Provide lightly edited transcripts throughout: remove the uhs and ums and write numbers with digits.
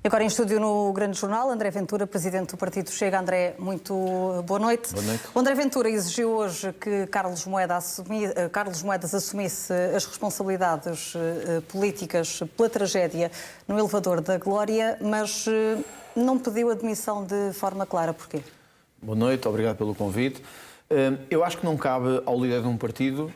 Agora em estúdio no Grande Jornal, André Ventura, presidente do Partido Chega. André, muito boa noite. Boa noite. O André Ventura exigiu hoje que Carlos Moedas assumisse as responsabilidades políticas pela tragédia no elevador da Glória, mas não pediu a demissão de forma clara. Porquê? Boa noite, obrigado pelo convite. Eu acho que não cabe ao líder de um partido,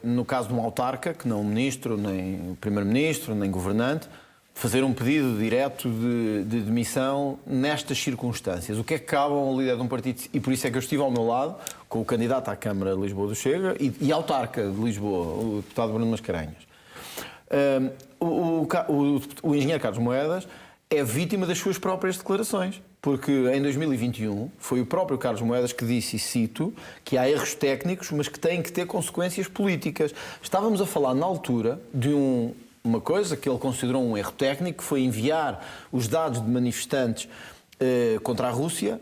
no caso de um autarca, que não ministro, nem primeiro-ministro, nem governante, fazer um pedido direto de demissão nestas circunstâncias. O que é que cabe ao líder de um partido? E por isso é que eu estive ao meu lado, com o candidato à Câmara de Lisboa do Chega e autarca de Lisboa, o deputado Bruno Mascarenhas. O engenheiro Carlos Moedas é vítima das suas próprias declarações, porque em 2021 foi o próprio Carlos Moedas que disse, e cito, que há erros técnicos, mas que têm que ter consequências políticas. Estávamos a falar na altura de uma coisa que ele considerou um erro técnico, que foi enviar os dados de manifestantes contra a Rússia,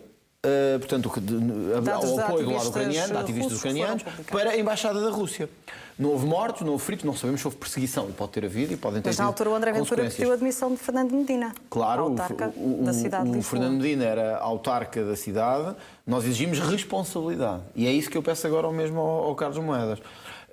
portanto, ao apoio do lado ucraniano, de ativistas ucranianos, para a Embaixada da Rússia. Não houve mortos, não houve feridos, não sabemos se houve perseguição. Pode ter havido e podem ter Mas na altura o André Ventura pediu a admissão de Fernando Medina, claro, autarca da cidade de Lisboa. O Fernando Medina era autarca da cidade, nós exigimos responsabilidade. E é isso que eu peço agora mesmo ao Carlos Moedas.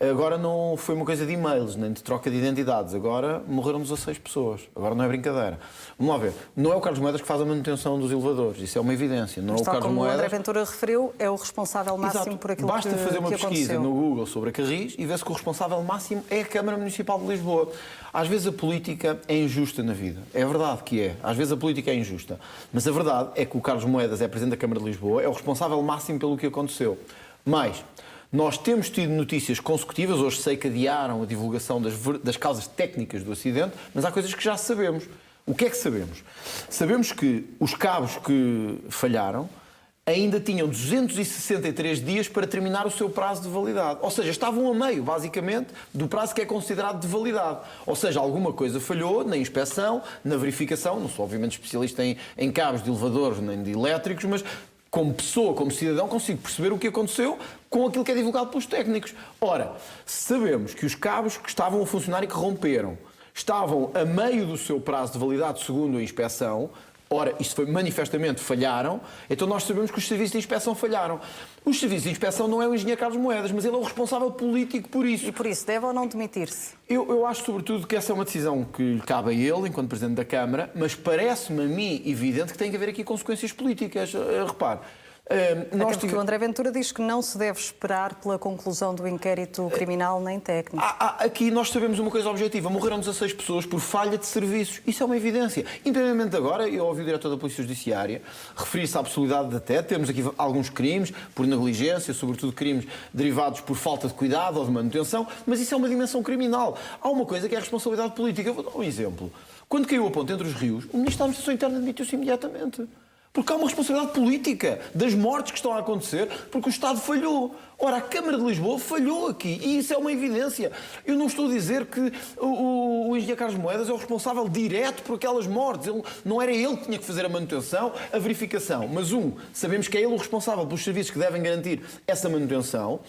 Agora não foi uma coisa de e-mails, nem de troca de identidades. Agora morreram 16 pessoas. Agora não é brincadeira. Vamos lá ver. Não é o Carlos Moedas que faz a manutenção dos elevadores. Isso é uma evidência. Não é o Carlos Moedas. O André Ventura referiu, é o responsável máximo por aquilo que aconteceu. Basta fazer uma pesquisa no Google sobre a Carris e vê-se que o responsável máximo é a Câmara Municipal de Lisboa. Às vezes a política é injusta na vida. É verdade que é. Às vezes a política é injusta. Mas a verdade é que o Carlos Moedas é presidente da Câmara de Lisboa, é o responsável máximo pelo que aconteceu. Mais, nós temos tido notícias consecutivas, hoje sei que adiaram a divulgação das causas técnicas do acidente, mas há coisas que já sabemos. O que é que sabemos? Sabemos que os cabos que falharam ainda tinham 263 dias para terminar o seu prazo de validade. Ou seja, estavam a meio, basicamente, do prazo que é considerado de validade. Ou seja, alguma coisa falhou na inspeção, na verificação. Não sou, obviamente, especialista em cabos de elevadores nem de elétricos, mas como pessoa, como cidadão, consigo perceber o que aconteceu com aquilo que é divulgado pelos técnicos. Ora, sabemos que os cabos que estavam a funcionar e que romperam estavam a meio do seu prazo de validade segundo a inspeção. Ora, isto foi manifestamente falharam, então nós sabemos que os serviços de inspeção falharam. Os serviços de inspeção não é o engenheiro Carlos Moedas, mas ele é o responsável político por isso. E por isso deve ou não demitir-se? Eu acho, sobretudo, que essa é uma decisão que lhe cabe a ele, enquanto Presidente da Câmara, mas parece-me a mim evidente que tem que haver aqui consequências políticas. Repare. Até porque o André Ventura diz que não se deve esperar pela conclusão do inquérito criminal nem técnico. Aqui nós sabemos uma coisa objetiva. Morreram 16 pessoas por falha de serviços. Isso é uma evidência. Independentemente agora, eu ouvi o diretor da Polícia Judiciária referir-se à possibilidade de até termos aqui alguns crimes por negligência, sobretudo crimes derivados por falta de cuidado ou de manutenção, mas isso é uma dimensão criminal. Há uma coisa que é a responsabilidade política. Eu vou dar um exemplo. Quando caiu a ponte entre os rios, o Ministro da Administração Interna demitiu-se imediatamente. Porque há uma responsabilidade política das mortes que estão a acontecer porque o Estado falhou. Ora, a Câmara de Lisboa falhou aqui e isso é uma evidência. Eu não estou a dizer que o engenheiro Carlos Moedas é o responsável direto por aquelas mortes. Não era ele que tinha que fazer a manutenção, a verificação. Mas sabemos que é ele o responsável pelos serviços que devem garantir essa manutenção.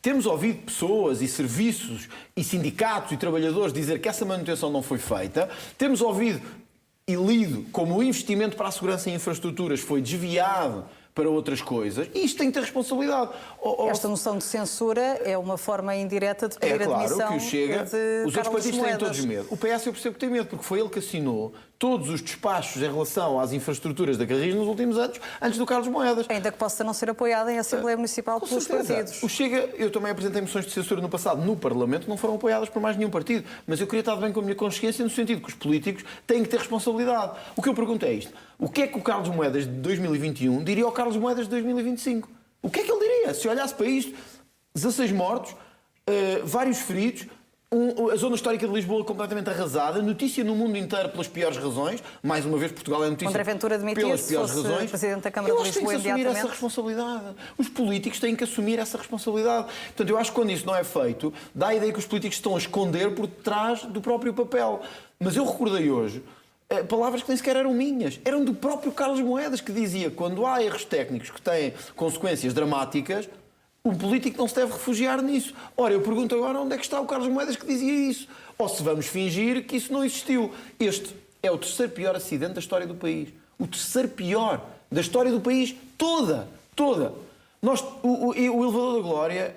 Temos ouvido pessoas e serviços e sindicatos e trabalhadores dizer que essa manutenção não foi feita. Temos ouvido e lido como o investimento para a segurança em infraestruturas foi desviado para outras coisas, e isto tem que ter responsabilidade. Esta noção de censura é uma forma indireta de pedir a demissão que o Chega, de os outros partidos têm todos medo. O PS eu percebo que tem medo, porque foi ele que assinou todos os despachos em relação às infraestruturas da Carris nos últimos anos, antes do Carlos Moedas. Ainda que possa não ser apoiada em Assembleia Municipal pelos partidos. O Chega, eu também apresentei moções de censura no passado no Parlamento, não foram apoiadas por mais nenhum partido, mas eu queria estar bem com a minha consciência no sentido que os políticos têm que ter responsabilidade. O que eu pergunto é isto: o que é que o Carlos Moedas de 2021 diria ao Carlos Moedas de 2025? O que é que ele diria? Se olhasse para isto, 16 mortos, vários feridos, a zona histórica de Lisboa completamente arrasada, notícia no mundo inteiro pelas piores razões. Mais uma vez, Portugal é notícia André Ventura pelas piores razões. Presidente da Câmara de Lisboa imediatamente. Assumir essa responsabilidade. Os políticos têm que assumir essa responsabilidade. Portanto, eu acho que quando isso não é feito, dá a ideia que os políticos estão a esconder por trás do próprio papel. Mas eu recordei hoje palavras que nem sequer eram minhas, eram do próprio Carlos Moedas, que dizia que quando há erros técnicos que têm consequências dramáticas, o político não se deve refugiar nisso. Ora, eu pergunto agora onde é que está o Carlos Moedas que dizia isso? Ou se vamos fingir que isso não existiu. Este É o terceiro pior acidente da história do país. O terceiro pior da história do país toda. O elevador da Glória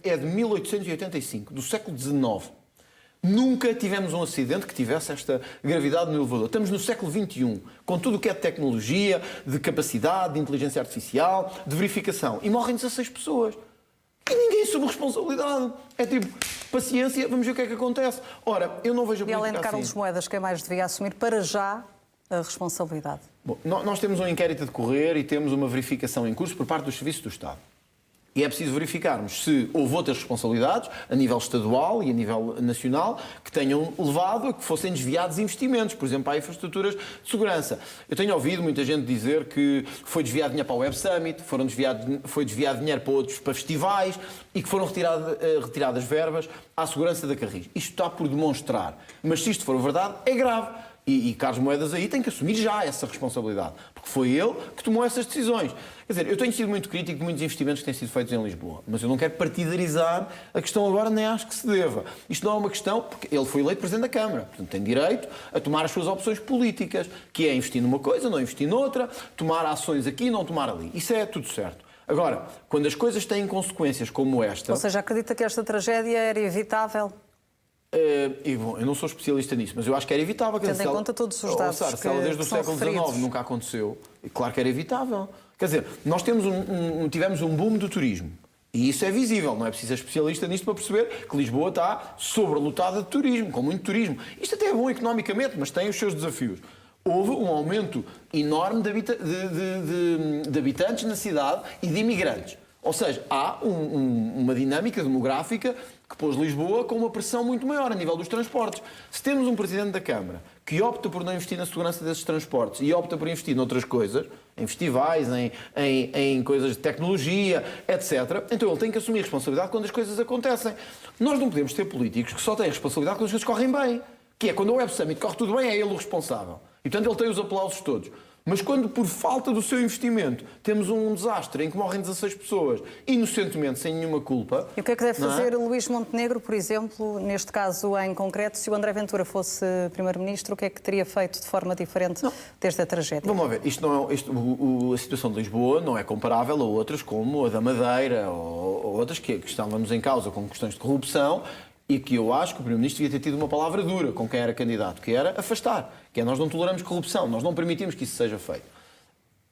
é de 1885, do século XIX. Nunca tivemos um acidente que tivesse esta gravidade no elevador. Estamos no século XXI, com tudo o que é de tecnologia, de capacidade, de inteligência artificial, de verificação. E morrem 16 pessoas. E ninguém assume responsabilidade. É tipo, paciência, vamos ver o que é que acontece. Ora, eu não vejo a política E além de Carlos assim. Moedas, quem mais devia assumir para já a responsabilidade? Bom, nós temos um inquérito a decorrer e temos uma verificação em curso por parte dos serviços do Estado. E é preciso verificarmos se houve outras responsabilidades, a nível estadual e a nível nacional, que tenham levado a que fossem desviados investimentos, por exemplo, para infraestruturas de segurança. Eu tenho ouvido muita gente dizer que foi desviado dinheiro para o Web Summit, foi desviado dinheiro para festivais e que foram retiradas verbas à segurança da Carris. Isto está por demonstrar. Mas se isto for verdade, é grave. E Carlos Moedas aí tem que assumir já essa responsabilidade, porque foi ele que tomou essas decisões. Quer dizer, eu tenho sido muito crítico de muitos investimentos que têm sido feitos em Lisboa, mas eu não quero partidarizar a questão agora, nem acho que se deva. Isto não é uma questão, porque ele foi eleito Presidente da Câmara, portanto tem direito a tomar as suas opções políticas, que é investir numa coisa, não investir noutra, tomar ações aqui, não tomar ali. Isso é tudo certo. Agora, quando as coisas têm consequências como esta... Ou seja, acredita que esta tragédia era evitável? Bom, eu não sou especialista nisso, mas eu acho que era evitável. Tendo em conta todos os dados se ela desde o século XIX nunca aconteceu, claro que era evitável. Quer dizer, nós tivemos um boom do turismo. E isso é visível, não é preciso ser especialista nisto para perceber que Lisboa está sobrelotada de turismo, com muito turismo. Isto até é bom economicamente, mas tem os seus desafios. Houve um aumento enorme de habitantes na cidade e de imigrantes. Ou seja, há uma dinâmica demográfica que pôs Lisboa com uma pressão muito maior a nível dos transportes. Se temos um Presidente da Câmara que opta por não investir na segurança desses transportes e opta por investir noutras coisas, em festivais, em coisas de tecnologia, etc., então ele tem que assumir responsabilidade quando as coisas acontecem. Nós não podemos ter políticos que só têm responsabilidade quando as coisas correm bem. Que é quando o Web Summit corre tudo bem, é ele o responsável. E, portanto, ele tem os aplausos todos. Mas quando, por falta do seu investimento, temos um desastre em que morrem 16 pessoas, inocentemente, sem nenhuma culpa... E o que é que deve fazer Luís Montenegro, por exemplo, neste caso em concreto, se o André Ventura fosse Primeiro-Ministro, o que é que teria feito de forma diferente desde a tragédia? Vamos lá ver, a situação de Lisboa não é comparável a outras como a da Madeira ou outras que estávamos em causa com questões de corrupção, e que eu acho que o Primeiro-Ministro devia ter tido uma palavra dura com quem era candidato, que era afastar. Que é, nós não toleramos corrupção, nós não permitimos que isso seja feito.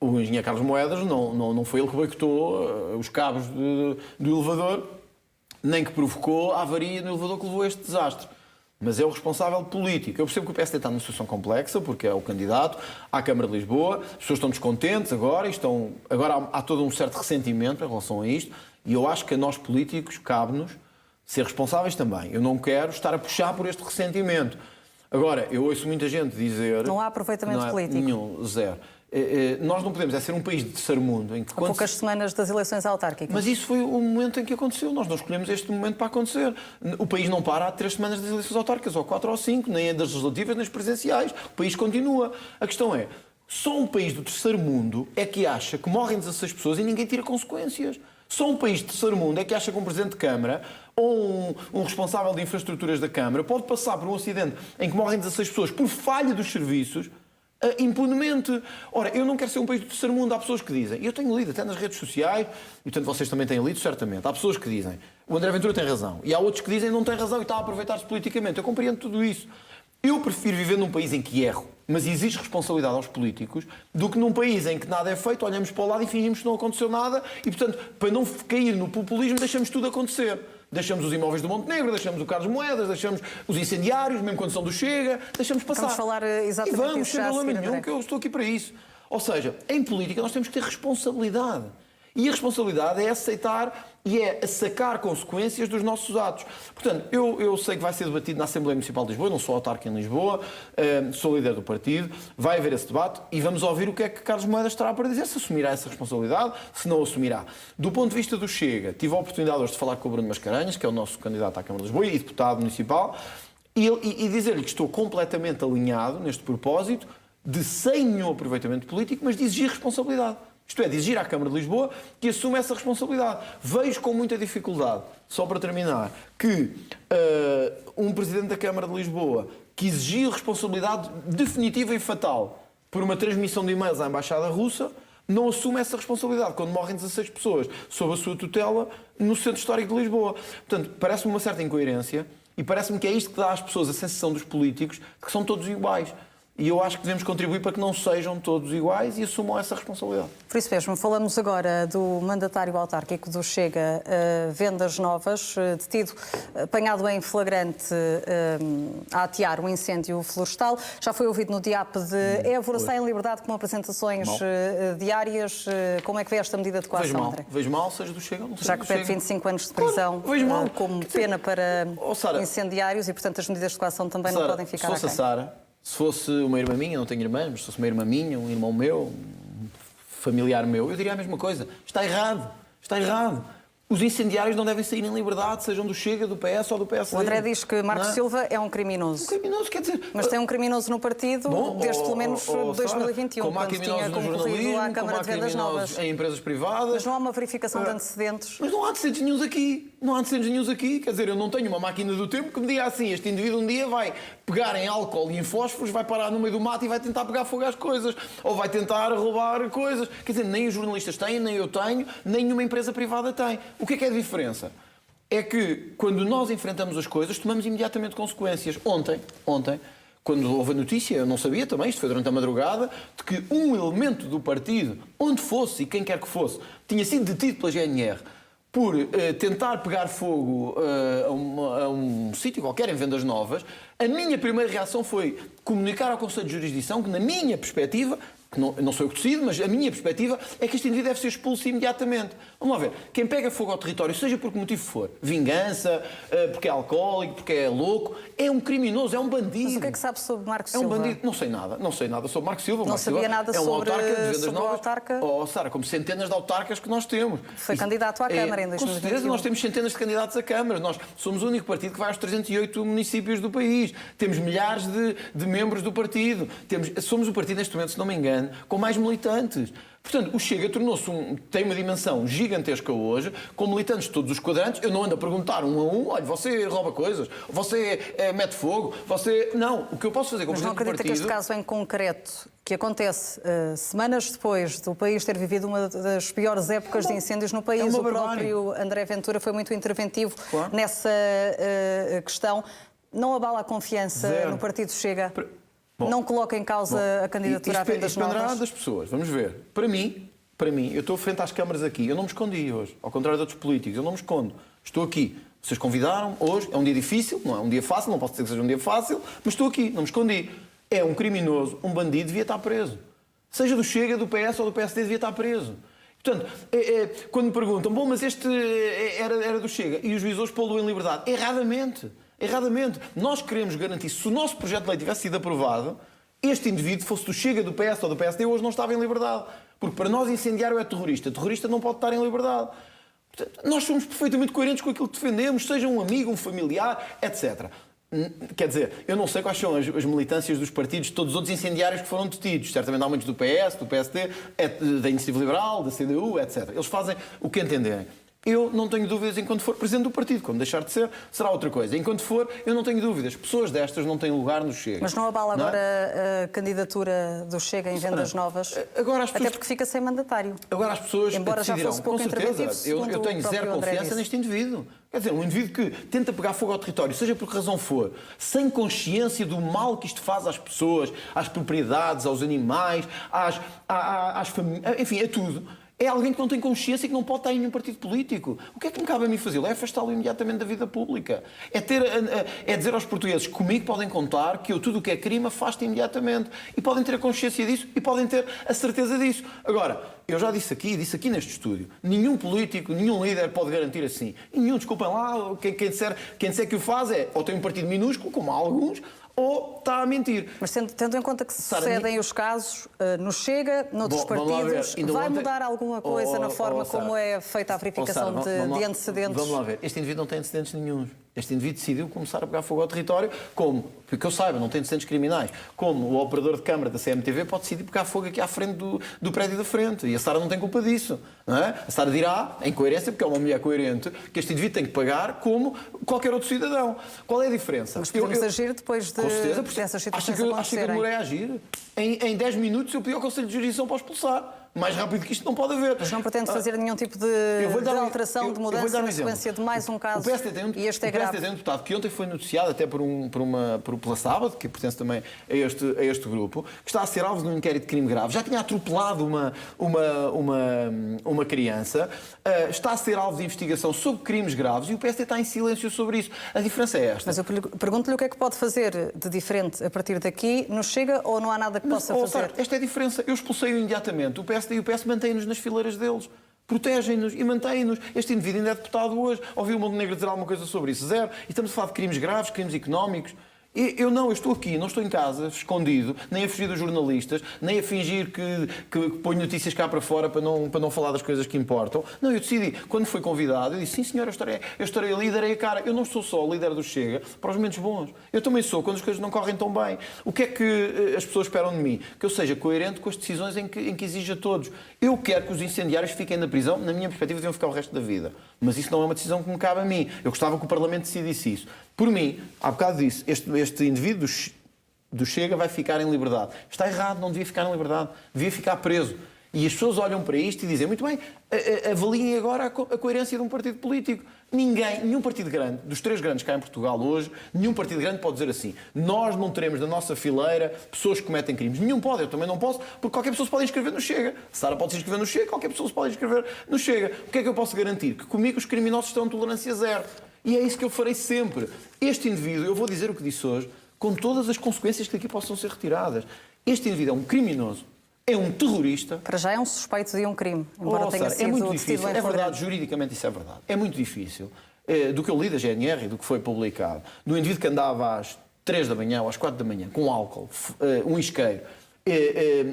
O engenheiro Carlos Moedas não foi ele que boicotou os cabos do elevador, nem que provocou a avaria no elevador que levou a este desastre. Mas é o responsável político. Eu percebo que o PSD está numa situação complexa, porque é o candidato à Câmara de Lisboa, as pessoas estão descontentes agora, agora há todo um certo ressentimento em relação a isto, e eu acho que a nós políticos cabe-nos ser responsáveis também. Eu não quero estar a puxar por este ressentimento. Agora, eu ouço muita gente dizer... Não há aproveitamento político. Nenhum, zero. Nós não podemos ser um país de terceiro mundo em que... Há poucas semanas das eleições autárquicas. Mas isso foi o momento em que aconteceu. Nós não escolhemos este momento para acontecer. O país não para há 3 semanas das eleições autárquicas, ou 4 ou 5, nem das legislativas, nem das presidenciais. O país continua. A questão é, só um país do terceiro mundo é que acha que morrem 16 pessoas e ninguém tira consequências. Só um país de terceiro mundo é que acha que um Presidente de Câmara ou um responsável de infraestruturas da Câmara pode passar por um acidente em que morrem 16 pessoas por falha dos serviços impunemente. Ora, eu não quero ser um país do terceiro mundo. Há pessoas que dizem, e eu tenho lido até nas redes sociais, e portanto vocês também têm lido, certamente, há pessoas que dizem o André Ventura tem razão, e há outros que dizem não tem razão e está a aproveitar-se politicamente. Eu compreendo tudo isso. Eu prefiro viver num país em que erro, mas exige responsabilidade aos políticos, do que num país em que nada é feito, olhamos para o lado e fingimos que não aconteceu nada e, portanto, para não cair no populismo, deixamos tudo acontecer. Deixamos os imóveis do Montenegro, deixamos o Carlos Moedas, deixamos os incendiários, mesmo quando são do Chega, deixamos passar. Vamos falar exatamente e vamos, disso sem já a problema seguir, nenhum, que eu estou aqui para isso. Ou seja, em política nós temos que ter responsabilidade. E a responsabilidade é aceitar e é sacar consequências dos nossos atos. Portanto, eu sei que vai ser debatido na Assembleia Municipal de Lisboa, eu não sou autarca em Lisboa, sou líder do partido, vai haver esse debate e vamos ouvir o que é que Carlos Moedas terá para dizer, se assumirá essa responsabilidade, se não assumirá. Do ponto de vista do Chega, tive a oportunidade hoje de falar com o Bruno Mascarenhas, que é o nosso candidato à Câmara de Lisboa e deputado municipal, e dizer-lhe que estou completamente alinhado neste propósito de, sem nenhum aproveitamento político, mas de exigir responsabilidade. Isto é, de exigir à Câmara de Lisboa que assuma essa responsabilidade. Vejo com muita dificuldade, só para terminar, que um Presidente da Câmara de Lisboa que exigiu responsabilidade definitiva e fatal por uma transmissão de e-mails à Embaixada Russa, não assume essa responsabilidade quando morrem 16 pessoas sob a sua tutela no Centro Histórico de Lisboa. Portanto, parece-me uma certa incoerência e parece-me que é isto que dá às pessoas a sensação dos políticos de que são todos iguais. E eu acho que devemos contribuir para que não sejam todos iguais e assumam essa responsabilidade. Por isso mesmo, falamos agora do mandatário autárquico do Chega, Vendas Novas, detido, apanhado em flagrante a atear um incêndio florestal. Já foi ouvido no DIAP de Évora, sai em liberdade com apresentações diárias. Como é que vê esta medida de coação, André? Vejo mal, seja do Chega ou não seja Já do que pede Chega. 25 anos de prisão como pena para incendiários e, portanto, as medidas de coação também não podem ficar aquém. Se fosse uma irmã minha, não tenho irmãs, mas se fosse uma irmã minha, um irmão meu, um familiar meu, eu diria a mesma coisa. Está errado. Está errado. Os incendiários não devem sair em liberdade, sejam do Chega, do PS ou do PSD. O André diz que Marcos Silva é um criminoso. Um criminoso, quer dizer... Mas tem um criminoso no partido desde pelo menos 2021, como há quando tinha concorrido à Câmara de Vendas Novas. Em empresas privadas. Mas não há uma verificação de antecedentes. Mas não há antecedentes nenhuns aqui. Não há antecedentes nenhuns aqui. Quer dizer, eu não tenho uma máquina do tempo que me diga assim, este indivíduo um dia vai pegar em álcool e em fósforos, vai parar no meio do mato e vai tentar pegar fogo às coisas. Ou vai tentar roubar coisas. Quer dizer, nem os jornalistas têm, nem eu tenho, nem nenhuma empresa privada tem. O que é a diferença? É que, quando nós enfrentamos as coisas, tomamos imediatamente consequências. Ontem, quando houve a notícia, eu não sabia também, isto foi durante a madrugada, de que um elemento do partido, onde fosse e quem quer que fosse, tinha sido detido pela GNR por tentar pegar fogo a um sítio qualquer em Vendas Novas. A minha primeira reação foi comunicar ao Conselho de Jurisdição que, na minha perspectiva, que não sou eu que decido, mas a minha perspectiva é que este indivíduo deve ser expulso imediatamente. Vamos lá ver, quem pega fogo ao território, seja por que motivo for, vingança, porque é alcoólico, porque é louco, é um criminoso, é um bandido. Mas o que é que sabe sobre Marcos Silva? É um bandido, não sei nada sobre Marcos Silva. Não sabia nada sobre um autarca de Vendas Novas. O autarca? Oh, Sara, como centenas de autarcas que nós temos. Foi candidato à Câmara em 2021. Com certeza, nós temos centenas de candidatos à Câmara. Nós somos o único partido que vai aos 308 municípios do país. Temos milhares de membros do partido. Somos o partido, neste momento, se não me engano, com mais militantes. Portanto, o Chega tem uma dimensão gigantesca hoje, com militantes de todos os quadrantes. Eu não ando a perguntar um a um, olha, você rouba coisas, você mete fogo, você... Não, o que eu posso fazer como presidente do partido... Mas não acredita que este caso em concreto, que acontece semanas depois do país ter vivido uma das piores épocas de incêndios no país, o próprio André Ventura foi muito interventivo nessa questão, não abala a confiança no partido Chega? Não coloca em causa a candidatura a Vendas Novas? Dependerá das pessoas. Vamos ver. Para mim, eu estou frente às câmaras aqui. Eu não me escondi hoje. Ao contrário de outros políticos. Eu não me escondo. Estou aqui. Vocês convidaram hoje. É um dia difícil. Não é um dia fácil. Não posso dizer que seja um dia fácil. Mas estou aqui. Não me escondi. É um criminoso. Um bandido devia estar preso. Seja do Chega, do PS ou do PSD, devia estar preso. Portanto, quando me perguntam, bom, mas este era do Chega e o juiz hoje pô-lo em liberdade. Erradamente. Nós queremos garantir, se o nosso projeto de lei tivesse sido aprovado, este indivíduo, fosse do Chega, do PS ou do PSD, hoje não estava em liberdade. Porque para nós incendiário é terrorista. Terrorista não pode estar em liberdade. Portanto, nós somos perfeitamente coerentes com aquilo que defendemos, seja um amigo, um familiar, etc. Quer dizer, eu não sei quais são as militâncias dos partidos de todos os outros incendiários que foram detidos. Certamente há muitos do PS, do PSD, da Iniciativa Liberal, da CDU, etc. Eles fazem o que entenderem. Eu não tenho dúvidas enquanto for presidente do partido. Quando deixar de ser, será outra coisa. Enquanto for, eu não tenho dúvidas. Pessoas destas não têm lugar no Chega. Mas não abala agora a candidatura do Chega em Vendas Novas? Agora as pessoas... Até porque fica sem mandatário. Agora as pessoas Embora decidirão. Já fosse pouco com certeza. Eu tenho zero confiança neste indivíduo. Quer dizer, um indivíduo que tenta pegar fogo ao território, seja por que razão for, sem consciência do mal que isto faz às pessoas, às propriedades, aos animais, às famílias, enfim, a tudo. É alguém que não tem consciência e que não pode estar em nenhum partido político. O que é que me cabe a mim fazer? É afastá-lo imediatamente da vida pública. É dizer aos portugueses que comigo podem contar, que eu tudo o que é crime afasto imediatamente. E podem ter a consciência disso e podem ter a certeza disso. Agora, eu já disse aqui neste estúdio, nenhum político, nenhum líder pode garantir assim. E nenhum, desculpem lá, quem disser que o faz ou tem um partido minúsculo, como há alguns, ou está a mentir. Mas tendo em conta que sucedem os casos no Chega, noutros partidos, vai mudar alguma coisa na forma como é feita a verificação de antecedentes? Vamos lá ver. Este indivíduo não tem antecedentes nenhuns. Este indivíduo decidiu começar a pegar fogo ao território, como, porque eu saiba, não tem antecedentes criminais, como o operador de câmara da CMTV pode decidir pegar fogo aqui à frente do prédio da frente. E a Sara não tem culpa disso. Não é? A Sara dirá, em coerência, porque é uma mulher coerente, que este indivíduo tem que pagar como qualquer outro cidadão. Qual é a diferença? Mas podemos agir depois com certeza, dessas situações acha que eu demorei a agir? Em 10 minutos eu pedi ao Conselho de Jurisdição para expulsar. Mais rápido que isto não pode haver. Mas não pretende fazer nenhum tipo de alteração, de mudança na sequência de mais um caso. O PSD tem e este é grave. tem um deputado que ontem foi noticiado até pela Sábado, que pertence também a este grupo, que está a ser alvo de um inquérito de crime grave. Já tinha atropelado uma criança, está a ser alvo de investigação sobre crimes graves e o PSD está em silêncio sobre isso. A diferença é esta. Mas eu pergunto-lhe o que é que pode fazer de diferente a partir daqui. Não chega ou não há nada que possa fazer? Sara, esta é a diferença. Eu expulsei-o imediatamente. O PSD e o PS mantêm-nos nas fileiras deles. Protegem-nos e mantêm-nos. Este indivíduo ainda é deputado hoje. Ouviu o Montenegro dizer alguma coisa sobre isso? Zero. E estamos a falar de crimes graves, crimes económicos. Eu estou aqui, não estou em casa, escondido, nem a fugir dos jornalistas, nem a fingir que ponho notícias cá para fora para não falar das coisas que importam. Não, eu decidi, quando fui convidado, eu disse, sim senhor, eu estarei ali e darei a cara. Eu não sou só o líder do Chega para os momentos bons. Eu também sou quando as coisas não correm tão bem. O que é que as pessoas esperam de mim? Que eu seja coerente com as decisões em que exijo a todos. Eu quero que os incendiários fiquem na prisão, na minha perspectiva, deviam ficar o resto da vida. Mas isso não é uma decisão que me cabe a mim. Eu gostava que o Parlamento decidisse isso. Por mim, há bocado disse, este indivíduo do Chega vai ficar em liberdade. Está errado, não devia ficar em liberdade. Devia ficar preso. E as pessoas olham para isto e dizem, muito bem, avaliem agora a coerência de um partido político. Nenhum partido grande, dos 3 grandes cá em Portugal hoje, nenhum partido grande pode dizer assim, nós não teremos na nossa fileira pessoas que cometem crimes. Nenhum pode, eu também não posso, porque qualquer pessoa se pode inscrever no Chega. Sara pode se inscrever no Chega, qualquer pessoa se pode inscrever no Chega. O que é que eu posso garantir? Que comigo os criminosos estão em tolerância zero. E é isso que eu farei sempre. Este indivíduo, eu vou dizer o que disse hoje, com todas as consequências que daqui possam ser retiradas. Este indivíduo é um criminoso, é um terrorista. Para já é um suspeito de um crime, embora tenha Sara, sido é muito detido difícil. em É verdade, flagrante. juridicamente isso é verdade. É muito difícil. Do que eu li da GNR e do que foi publicado, do indivíduo que andava às 3 da manhã ou às 4 da manhã com álcool, um isqueiro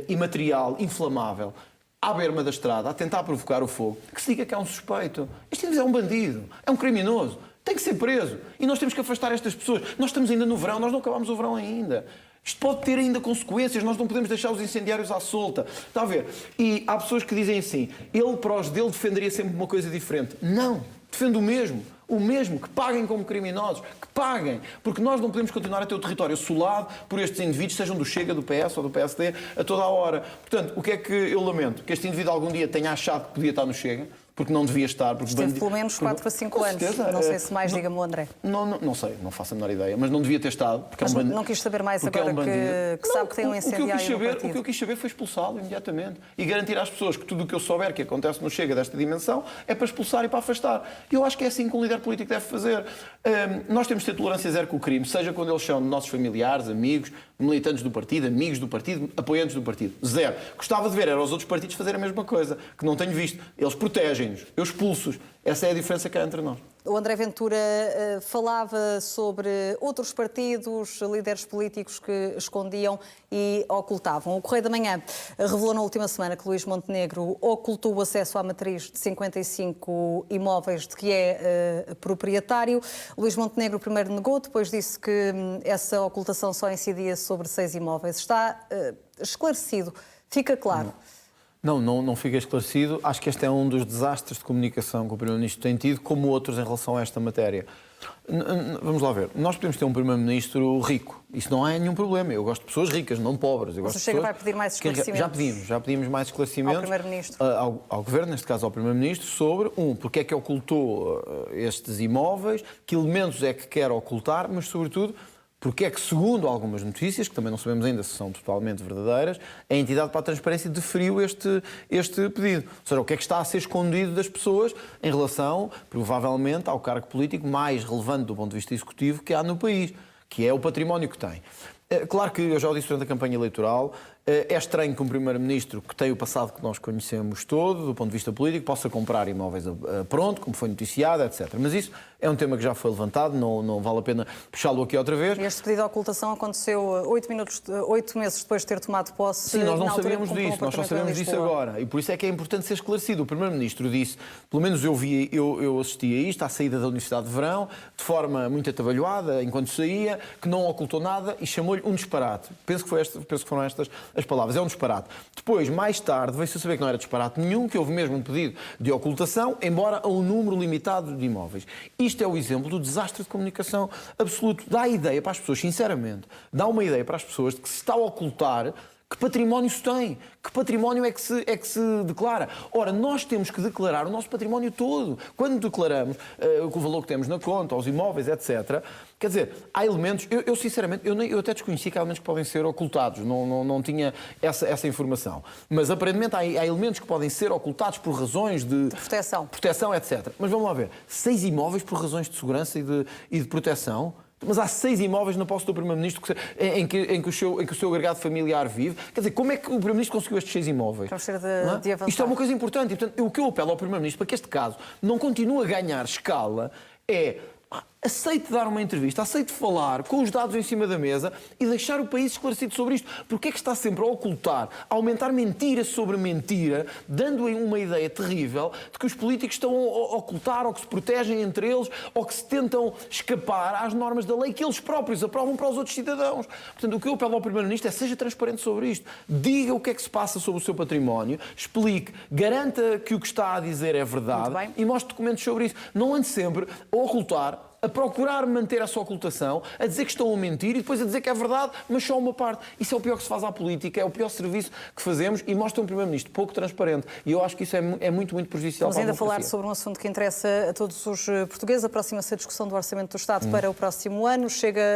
e material inflamável à berma da estrada, a tentar provocar o fogo, que se diga que é um suspeito. Este indivíduo é um bandido, é um criminoso. Tem que ser preso. E nós temos que afastar estas pessoas. Nós estamos ainda no verão, nós não acabámos o verão ainda. Isto pode ter ainda consequências, nós não podemos deixar os incendiários à solta. Está a ver? E há pessoas que dizem assim, ele para os dele defenderia sempre uma coisa diferente. Não, defende o mesmo, que paguem como criminosos, que paguem, porque nós não podemos continuar a ter o território assolado por estes indivíduos, sejam do Chega, do PS ou do PSD, a toda a hora. Portanto, o que é que eu lamento? Que este indivíduo algum dia tenha achado que podia estar no Chega, porque não devia estar. Porque Esteve pelo menos 4 a 5 anos. Não sei se mais, diga-me o André. Não sei, não faço a menor ideia, mas não devia ter estado. Porque Mas é um bandido, não quis saber mais agora que sabe que tem um incendiário no partido. O que eu quis saber foi expulsá-lo imediatamente e garantir às pessoas que tudo o que eu souber que acontece no Chega desta dimensão é para expulsar e para afastar. E eu acho que é assim que um líder político deve fazer. Nós temos de ter tolerância zero com o crime, seja quando eles são nossos familiares, amigos, militantes do partido, amigos do partido, apoiantes do partido. Zero. Gostava de ver era os outros partidos fazerem a mesma coisa, que não tenho visto. Eles protegem-nos, eu expulso. Essa é a diferença que há entre nós. O André Ventura falava sobre outros partidos, líderes políticos que escondiam e ocultavam. O Correio da Manhã revelou na última semana que Luís Montenegro ocultou o acesso à matriz de 55 imóveis de que é proprietário. Luís Montenegro primeiro negou, depois disse que essa ocultação só incidia sobre 6 imóveis. Está esclarecido, fica claro. Não fica esclarecido. Acho que este é um dos desastres de comunicação que o Primeiro-Ministro tem tido, como outros em relação a esta matéria. Vamos lá ver. Nós podemos ter um Primeiro-Ministro rico. Isso não é nenhum problema. Eu gosto de pessoas ricas, não pobres. Eu gosto Você chega, vai pedir mais esclarecimentos? Já pedimos mais esclarecimentos ao Primeiro-Ministro. Ao Governo, neste caso ao Primeiro-Ministro, sobre, porque é que ocultou estes imóveis, que elementos é que quer ocultar, mas, sobretudo, porque é que, segundo algumas notícias, que também não sabemos ainda se são totalmente verdadeiras, a entidade para a transparência deferiu este pedido. Ou seja, o que é que está a ser escondido das pessoas em relação, provavelmente, ao cargo político mais relevante do ponto de vista executivo que há no país, que é o património que tem. Claro que, eu já o disse durante a campanha eleitoral, é estranho que um Primeiro-Ministro que tem o passado que nós conhecemos todo, do ponto de vista político, possa comprar imóveis pronto, como foi noticiado, etc. Mas isso É um tema que já foi levantado, não vale a pena puxá-lo aqui outra vez. Este pedido de ocultação aconteceu 8 meses depois de ter tomado posse. Sim, nós não na altura sabemos que comprou disso, um nós só apartamento sabemos em disso Lisboa. agora. E por isso é que é importante ser esclarecido. O Primeiro-Ministro disse, pelo menos eu assisti a isto, à saída da Universidade de Verão, de forma muito atabalhoada, enquanto saía, que não ocultou nada e chamou-lhe um disparate. Penso que foram estas as palavras. É um disparate. Depois, mais tarde, veio-se a saber que não era disparate nenhum, que houve mesmo um pedido de ocultação, embora a um número limitado de imóveis. Isto é o exemplo do desastre de comunicação absoluto. Dá a ideia para as pessoas, sinceramente, dá uma ideia para as pessoas de que se está a ocultar que património se tem, que património é que se declara. Ora, nós temos que declarar o nosso património todo. Quando declaramos o valor que temos na conta, os imóveis, etc., quer dizer, há elementos, eu sinceramente, eu até desconheci que há elementos que podem ser ocultados, não tinha essa informação. Mas aparentemente há elementos que podem ser ocultados por razões de proteção, etc. Mas vamos lá ver, 6 imóveis por razões de segurança e de proteção? Mas há 6 imóveis na posse do Primeiro-Ministro em que o seu agregado familiar vive. Quer dizer, como é que o Primeiro-Ministro conseguiu estes 6 imóveis? Vamos ter de avançar. Isto é uma coisa importante. E, portanto, o que eu apelo ao Primeiro-Ministro para que este caso não continue a ganhar escala é... aceite dar uma entrevista, aceite falar com os dados em cima da mesa e deixar o país esclarecido sobre isto. Porque é que está sempre a ocultar, a aumentar mentira sobre mentira, dando uma ideia terrível de que os políticos estão a ocultar ou que se protegem entre eles ou que se tentam escapar às normas da lei que eles próprios aprovam para os outros cidadãos. Portanto, o que eu apelo ao Primeiro-Ministro é seja transparente sobre isto. Diga o que é que se passa sobre o seu património, explique, garanta que o que está a dizer é verdade e mostre documentos sobre isso. Não ande sempre a ocultar, a procurar manter essa ocultação, a dizer que estão a mentir e depois a dizer que é verdade, mas só uma parte. Isso é o pior que se faz à política, é o pior serviço que fazemos e mostra um Primeiro-Ministro pouco transparente. E eu acho que isso é muito, muito prejudicial para a democracia. Vamos ainda falar sobre um assunto que interessa a todos os portugueses. Aproxima-se a discussão do Orçamento do Estado para o próximo ano.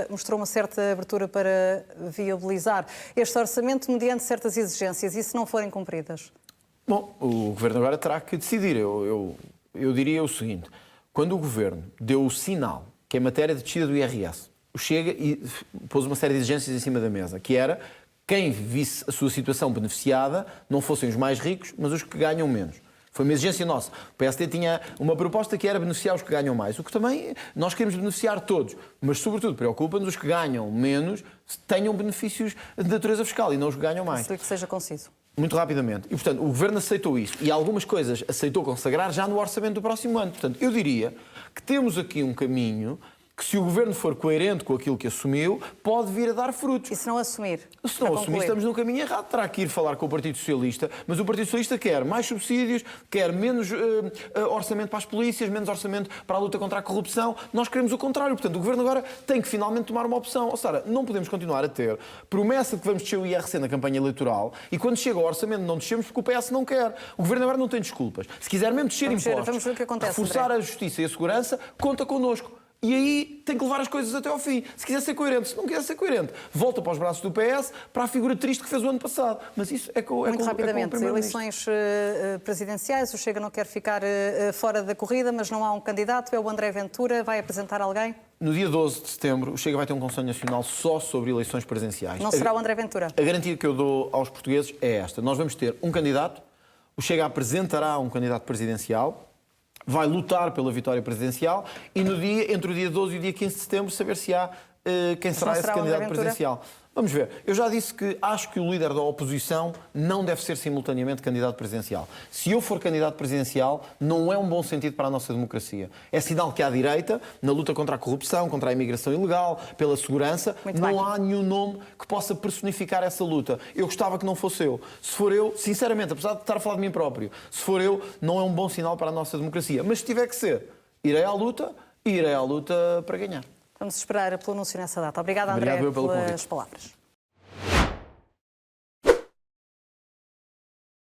Mostrou uma certa abertura para viabilizar este orçamento mediante certas exigências. E se não forem cumpridas? Bom, o Governo agora terá que decidir. Eu diria o seguinte... Quando o Governo deu o sinal que em matéria de descida do IRS, o Chega e pôs uma série de exigências em cima da mesa, que era quem visse a sua situação beneficiada não fossem os mais ricos, mas os que ganham menos. Foi uma exigência nossa. O PSD tinha uma proposta que era beneficiar os que ganham mais, o que também nós queremos beneficiar todos, mas sobretudo preocupa-nos os que ganham menos tenham benefícios de natureza fiscal e não os que ganham mais. Que seja conciso. Muito rapidamente. E, portanto, o Governo aceitou isso e algumas coisas aceitou consagrar já no orçamento do próximo ano. Portanto, eu diria que temos aqui um caminho que, se o Governo for coerente com aquilo que assumiu, pode vir a dar frutos. E se não assumir? Se não assumir, estamos no caminho errado. Terá que ir falar com o Partido Socialista, mas o Partido Socialista quer mais subsídios, quer menos orçamento para as polícias, menos orçamento para a luta contra a corrupção. Nós queremos o contrário. Portanto, o Governo agora tem que finalmente tomar uma opção. Ou seja, não podemos continuar a ter promessa de que vamos descer o IRC na campanha eleitoral e quando chega o orçamento não descemos porque o PS não quer. O Governo agora não tem desculpas. Se quiser mesmo descer impostos, vamos ver o que acontece, reforçar a justiça e a segurança, conta connosco. E aí tem que levar as coisas até ao fim. Se quiser ser coerente, se não quiser ser coerente, volta para os braços do PS, para a figura triste que fez o ano passado. Mas isso é com Muito rapidamente, com o eleições presidenciais, o Chega não quer ficar fora da corrida, mas não há um candidato, é o André Ventura, vai apresentar alguém? No dia 12 de setembro, o Chega vai ter um Conselho Nacional só sobre eleições presidenciais. Não será o André Ventura? A garantia que eu dou aos portugueses é esta. Nós vamos ter um candidato, o Chega apresentará um candidato presidencial, vai lutar pela vitória presidencial e entre o dia 12 e o dia 15 de setembro saber se há quem será esse candidato presidencial. Vamos ver. Eu já disse que acho que o líder da oposição não deve ser simultaneamente candidato presidencial. Se eu for candidato presidencial, não é um bom sentido para a nossa democracia. É sinal que à direita, na luta contra a corrupção, contra a imigração ilegal, pela segurança, não há nenhum nome que possa personificar essa luta. Eu gostava que não fosse eu. Se for eu, sinceramente, apesar de estar a falar de mim próprio, se for eu, não é um bom sinal para a nossa democracia. Mas se tiver que ser, irei à luta e irei à luta para ganhar. Vamos esperar pelo anúncio nessa data. Obrigada, André, pelas palavras.